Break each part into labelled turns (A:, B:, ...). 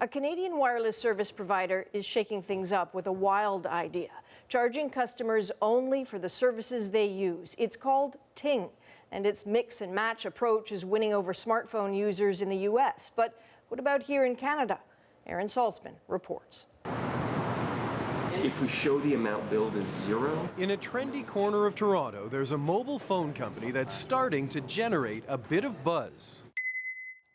A: A Canadian wireless service provider is shaking things up with a wild idea, charging customers only for the services they use. It's called Ting, and its mix and match approach is winning over smartphone users in the U.S. But what about here in Canada? Aaron Saltzman reports.
B: If we show the amount billed as zero.
C: In a trendy corner of Toronto, there's a mobile phone company that's starting to generate a bit of buzz.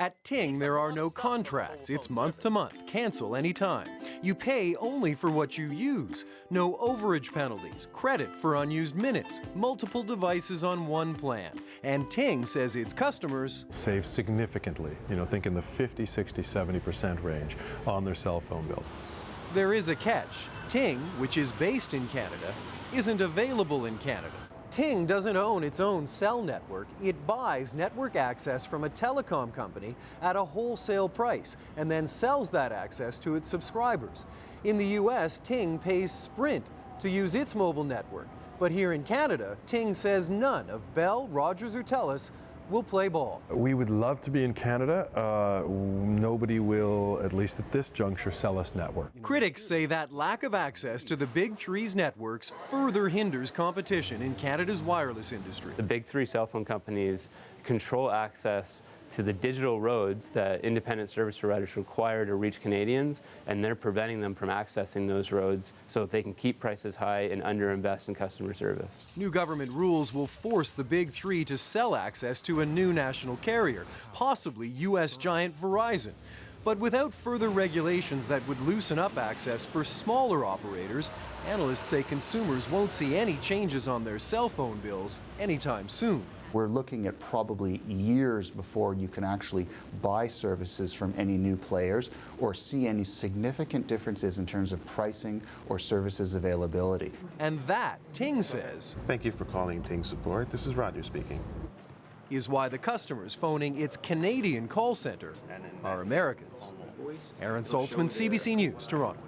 C: At Ting, there are no contracts. It's month to month, cancel anytime. You pay only for what you use. No overage penalties, credit for unused minutes, multiple devices on one plan. And Ting says its customers
D: save significantly, think in the 50, 60, 70% range on their cell phone bill.
C: There is a catch. Ting, which is based in Canada, isn't available in Canada. Ting doesn't own its own cell network. It buys network access from a telecom company at a wholesale price and then sells that access to its subscribers. In the US, Ting pays Sprint to use its mobile network. But here in Canada, Ting says none of Bell, Rogers, or TELUS will play ball.
D: We would love to be in Canada. Nobody will, at least at this juncture, sell us network.
C: Critics say that lack of access to the Big Three's networks further hinders competition in Canada's wireless industry.
E: The Big Three cell phone companies control access to the digital roads that independent service providers require to reach Canadians, and they're preventing them from accessing those roads so that they can keep prices high and underinvest in customer service.
C: New government rules will force the Big Three to sell access to a new national carrier, possibly U.S. giant Verizon. But without further regulations that would loosen up access for smaller operators, analysts say consumers won't see any changes on their cell phone bills anytime soon.
F: We're looking at probably years before you can actually buy services from any new players or see any significant differences in terms of pricing or services availability.
C: And that, Ting says,
G: thank you for calling Ting Support. This is Roger speaking.
C: Is why the customers phoning its Canadian call center are Americans. Aaron Saltzman, CBC News, Toronto.